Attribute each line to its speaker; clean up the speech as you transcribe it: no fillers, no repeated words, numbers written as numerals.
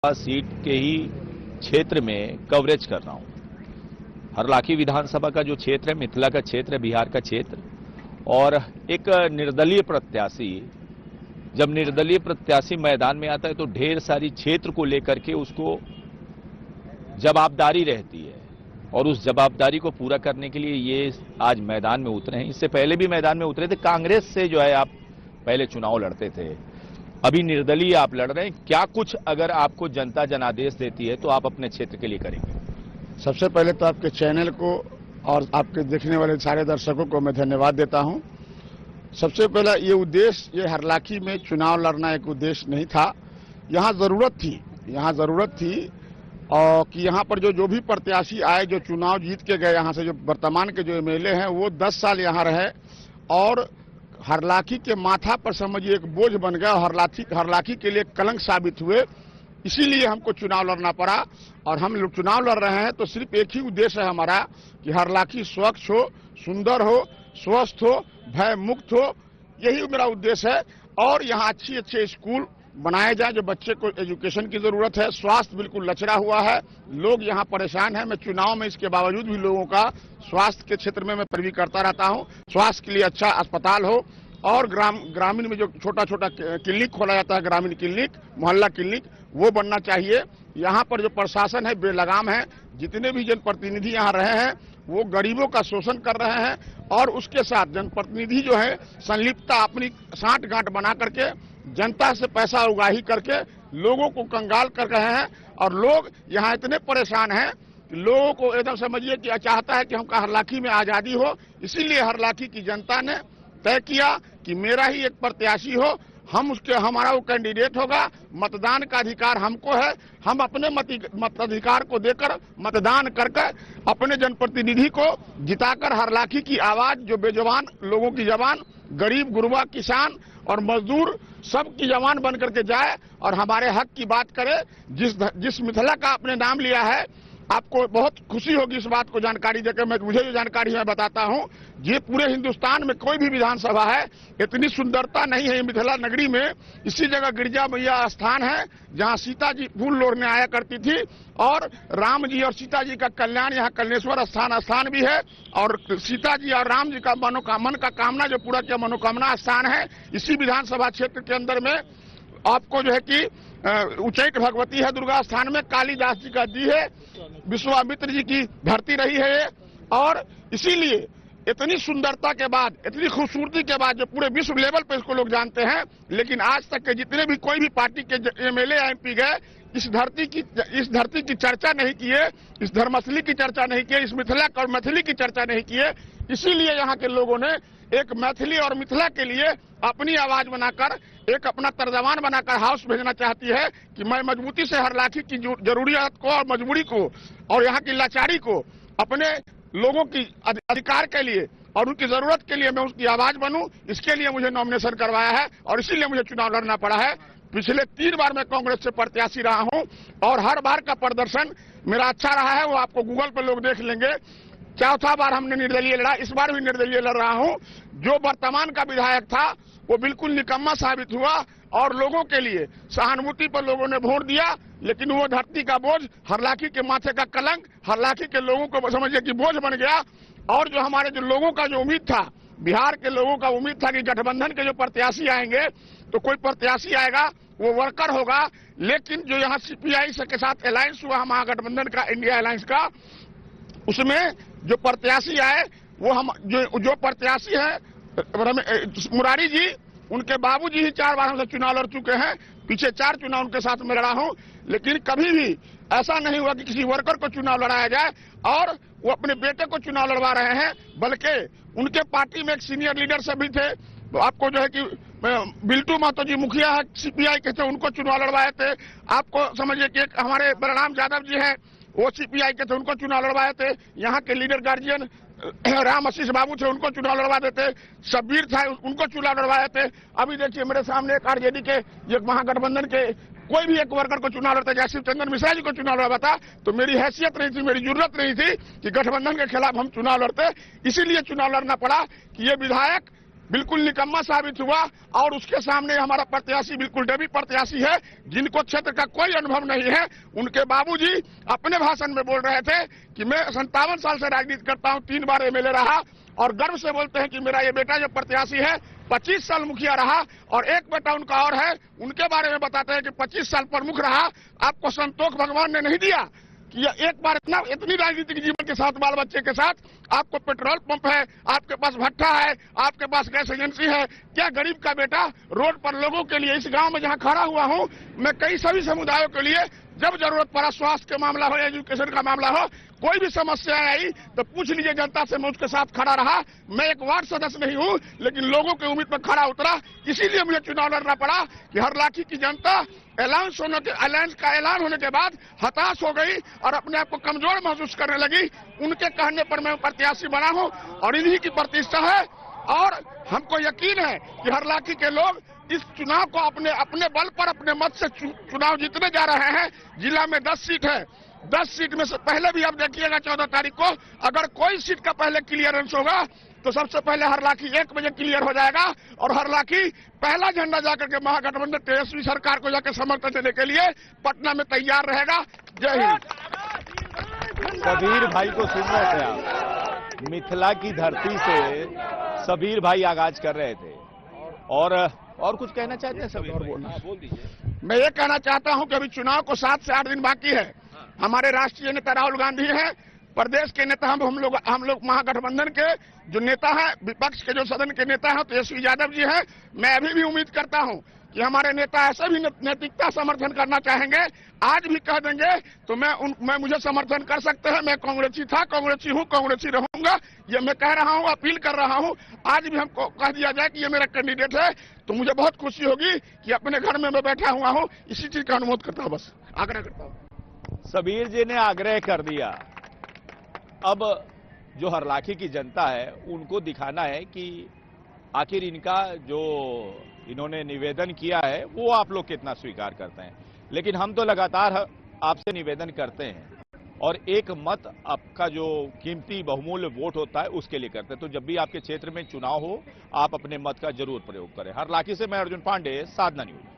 Speaker 1: Seat के ही क्षेत्र में कवरेज कर रहा हूं। हरलाखी विधानसभा का जो क्षेत्र है, मिथिला का क्षेत्र है, बिहार का क्षेत्र, और एक निर्दलीय प्रत्याशी, जब निर्दलीय प्रत्याशी मैदान में आता है तो ढेर सारी क्षेत्र को लेकर के उसको जवाबदारी रहती है, और उस जवाबदारी को पूरा करने के लिए ये आज मैदान में उतरे हैं। इससे पहले भी मैदान में उतरे थे। कांग्रेस से जो है आप पहले चुनाव लड़ते थे, अभी निर्दलीय आप लड़ रहे हैं। क्या कुछ अगर आपको जनता जनादेश देती है तो आप अपने क्षेत्र के लिए करेंगे?
Speaker 2: सबसे पहले तो आपके चैनल को और आपके देखने वाले सारे दर्शकों को मैं धन्यवाद देता हूं। सबसे पहला ये उद्देश्य, ये हरलाखी में चुनाव लड़ना एक उद्देश्य नहीं था। यहाँ जरूरत थी और कि यहाँ पर जो भी प्रत्याशी आए, जो चुनाव जीत के गए यहाँ से, जो वर्तमान के जो एमएलए हैं वो 10 साल यहाँ रहे और हरलाखी के माथा पर समझिए एक बोझ बन गया और हरलाखी के लिए कलंक साबित हुए। इसीलिए हमको चुनाव लड़ना पड़ा और हम लोग चुनाव लड़ रहे हैं तो सिर्फ एक ही उद्देश्य है हमारा कि हरलाखी स्वच्छ हो, सुंदर हो, स्वस्थ हो, भय मुक्त हो। यही मेरा उद्देश्य है। और यहाँ अच्छे स्कूल बनाए जाए, जो बच्चे को एजुकेशन की जरूरत है। स्वास्थ्य बिल्कुल लचरा हुआ है, लोग यहाँ परेशान हैं। मैं चुनाव में इसके बावजूद भी लोगों का स्वास्थ्य के क्षेत्र में मैं पैरवी करता रहता हूँ। स्वास्थ्य के लिए अच्छा अस्पताल हो और ग्रामीण में जो छोटा क्लिनिक खोला जाता है, ग्रामीण क्लिनिक, मोहल्ला क्लिनिक, वो बनना चाहिए। यहाँ पर जो प्रशासन है बेलगाम है। जितने भी जनप्रतिनिधि यहाँ रहे हैं वो गरीबों का शोषण कर रहे हैं और उसके साथ जनप्रतिनिधि जो है संलिप्तता अपनी साठ-गांठ बना करके जनता से पैसा उगाही करके लोगों को कंगाल कर रहे हैं। और लोग यहाँ इतने परेशान हैं कि लोगों को एकदम समझिए कि चाहता है कि हमका हरलाखी में आजादी हो। इसीलिए हरलाखी की जनता ने तय किया कि मेरा ही एक प्रत्याशी हो, हमारा वो कैंडिडेट होगा। मतदान का अधिकार हमको है। हम अपने मताधिकार को देकर मतदान करके अपने जनप्रतिनिधि को जिताकर हरलाखी की आवाज, जो बेजुबान लोगों की जबान, गरीब गुरबा किसान और मजदूर सबकी जवान बन करके जाए और हमारे हक की बात करे। जिस मिथिला का आपने नाम लिया है, आपको बहुत खुशी होगी इस बात को जानकारी देकर। मुझे जो जानकारी है बताता हूँ, ये पूरे हिंदुस्तान में कोई भी विधानसभा है इतनी सुंदरता नहीं है मिथिला नगरी में। इसी जगह गिरजा मैया स्थान है जहाँ सीता जी फूल लोड़ने आया करती थी और राम जी और सीता जी का कल्याण, यहाँ कल्याणेश्वर स्थान भी है और सीता जी और राम जी का मन का कामना जो पूरा किया मनोकामना स्थान है। इसी विधानसभा क्षेत्र के अंदर में आपको जो है कि उच्चैठ भगवती है दुर्गा स्थान में, कालिदास जी का जी है, विश्वामित्र जी की धरती रही है। और इसीलिए इतनी सुंदरता के बाद, इतनी खूबसूरती के बाद जो पूरे विश्व लेवल पे इसको लोग जानते हैं, लेकिन आज तक के जितने भी कोई भी पार्टी के एमएलए एमपी गए इस धरती की चर्चा नहीं किए, इस धर्मस्थली की चर्चा नहीं किए, इस मिथिला और मैथिली की चर्चा नहीं किए। इसीलिए यहाँ के लोगों ने एक मैथिली और मिथिला के लिए अपनी आवाज बनाकर, एक अपना तर्जमान बनाकर हाउस भेजना चाहती है कि मैं मजबूती से हरलाखी की जरूरियात को और मजबूरी को और यहाँ की लाचारी को, अपने लोगों की अधिकार के लिए और उनकी जरूरत के लिए मैं उसकी आवाज बनूं। इसके लिए मुझे नॉमिनेशन करवाया है और इसीलिए मुझे चुनाव लड़ना पड़ा है। पिछले 3 बार मैं कांग्रेस से प्रत्याशी रहा हूं और हर बार का प्रदर्शन मेरा अच्छा रहा है। वो आपको गूगल पर लोग देख लेंगे। चौथा बार हमने निर्दलीय लड़ा, इस बार भी निर्दलीय लड़ रहा हूं। जो वर्तमान का विधायक था वो बिल्कुल निकम्मा साबित हुआ और लोगों के लिए सहानुभूति पर लोगों ने वोट दिया, लेकिन वो धरती का बोझ, हरलाखी के माथे का कलंक, हरलाखी के लोगों को समझिए कि बोझ बन गया। और जो हमारे जो लोगों का जो उम्मीद था, बिहार के लोगों का उम्मीद था कि गठबंधन के जो प्रत्याशी आएंगे तो कोई प्रत्याशी आएगा वो वर्कर होगा, लेकिन जो यहाँ सीपीआई के साथ अलायंस हुआ महागठबंधन का, इंडिया अलायंस का, उसमें जो प्रत्याशी आए वो हम जो प्रत्याशी है मुरारी जी, उनके बाबूजी ही 4 बार हमसे चुनाव लड़ चुके हैं। पीछे 4 चुनाव उनके साथ में लड़ा हूं, लेकिन कभी भी ऐसा नहीं हुआ कि किसी वर्कर को चुनाव लड़ाया जाए। और वो अपने बेटे को चुनाव लड़वा रहे हैं, बल्कि उनके पार्टी में एक सीनियर लीडर से भी थे। तो आपको जो है कि बिल्टू महतो जी मुखिया है सीपीआई के थे, उनको चुनाव लड़वाए थे। आपको समझिए कि एक हमारे बलराम यादव जी हैं, वो सीपीआई के थे, उनको चुनाव लड़वाए थे। यहाँ के लीडर गार्जियन राम आशीष बाबू थे, उनको चुनाव लड़वा देते। शब्बीर था, उनको चुनाव लड़वाए थे। अभी देखिए मेरे सामने एक आरजेडी के, एक महागठबंधन के कोई भी एक वर्कर को चुनाव लड़ता, जैसे शिवचंद्र मिश्रा जी को चुनाव लड़वा था, तो मेरी हैसियत नहीं थी, मेरी जरूरत नहीं थी कि गठबंधन के खिलाफ हम चुनाव लड़ते। इसीलिए चुनाव लड़ना पड़ा कि ये विधायक बिल्कुल निकम्मा साबित हुआ और उसके सामने हमारा प्रत्याशी बिल्कुल डमी प्रत्याशी है, जिनको क्षेत्र का कोई अनुभव नहीं है। उनके बाबूजी अपने भाषण में बोल रहे थे कि मैं 57 साल से राजनीति करता हूं, 3 बार एमएलए रहा, और गर्व से बोलते हैं कि मेरा ये बेटा जो प्रत्याशी है 25 साल मुखिया रहा, और एक बेटा उनका और है, उनके बारे में बताते हैं कि 25 साल प्रमुख रहा। आपको संतोष भगवान ने नहीं दिया कि एक बार इतनी राजनीतिक जीवन के साथ, बाल बच्चे के साथ, आपको पेट्रोल पंप है, आपके पास भट्ठा है, आपके पास गैस एजेंसी है। क्या गरीब का बेटा रोड पर लोगों के लिए, इस गांव में जहां खड़ा हुआ हूं मैं, कई सभी समुदायों के लिए जब जरूरत पड़ा, स्वास्थ्य का मामला हो, एजुकेशन का मामला हो, कोई भी समस्या आई तो पूछ लीजिए जनता से, मैं उसके साथ खड़ा रहा। मैं एक वार्ड सदस्य नहीं हूं, लेकिन लोगों के उम्मीद पर खड़ा उतरा, इसीलिए मुझे चुनाव लड़ना पड़ा कि हरलाखी की जनता अलायंस का ऐलान होने के बाद हताश हो गई और अपने आप को कमजोर महसूस करने लगी। उनके कहने पर मैं प्रत्याशी बना हूं और इन्हीं की प्रतिष्ठा है, और हमको यकीन है कि हरलाखी के लोग इस चुनाव को अपने बल पर, अपने मत से चुनाव जीतने जा रहे हैं। जिला में 10 सीट है, 10 सीट में से पहले भी आप देखिएगा 14 तारीख को अगर कोई सीट का पहले क्लियरेंस होगा तो सबसे पहले हरलाखी 1 बजे क्लियर हो जाएगा, और हरलाखी पहला झंडा जाकर के महागठबंधन तेजस्वी सरकार को जाकर समर्थन देने के लिए पटना में तैयार रहेगा। जय हिंद।
Speaker 1: सबीर भाई को सुन रहे थे आप, मिथिला की धरती से सबीर भाई आगाज कर रहे थे, और कुछ कहना चाहते हैं सबीर भाई? बोल दीजिए।
Speaker 2: मैं ये कहना चाहता हूं कि अभी चुनाव को 7 से 8 दिन बाकी है। हमारे राष्ट्रीय नेता राहुल गांधी हैं, प्रदेश के नेता हम लोग महागठबंधन के जो नेता हैं, विपक्ष के जो सदन के नेता हैं तेजस्वी यादव जी हैं। मैं अभी भी उम्मीद करता हूं कि हमारे नेता ऐसे भी नैतिकता समर्थन करना चाहेंगे। आज भी कह देंगे तो मैं मुझे समर्थन कर सकते हैं। मैं कांग्रेसी था, कांग्रेसी हूं, कांग्रेसी रहूंगा, ये मैं कह रहा हूं, अपील कर रहा हूं। आज भी हमको कह दिया जाए कि ये मेरा कैंडिडेट है तो मुझे बहुत खुशी होगी कि अपने घर में मैं बैठा हुआ हूं। इसी चीज का अनुरोध करता हूं, बस आग्रह करता हूं।
Speaker 1: सबीर जी ने आग्रह कर दिया। अब जो हरलाखी की जनता है उनको दिखाना है कि आखिर इन्होंने निवेदन किया है वो आप लोग कितना स्वीकार करते हैं। लेकिन हम तो लगातार आपसे निवेदन करते हैं, और एक मत आपका जो कीमती बहुमूल्य वोट होता है उसके लिए करते हैं। तो जब भी आपके क्षेत्र में चुनाव हो आप अपने मत का जरूर प्रयोग करें। हरलाखी से मैं अर्जुन पांडे, साधना न्यूज।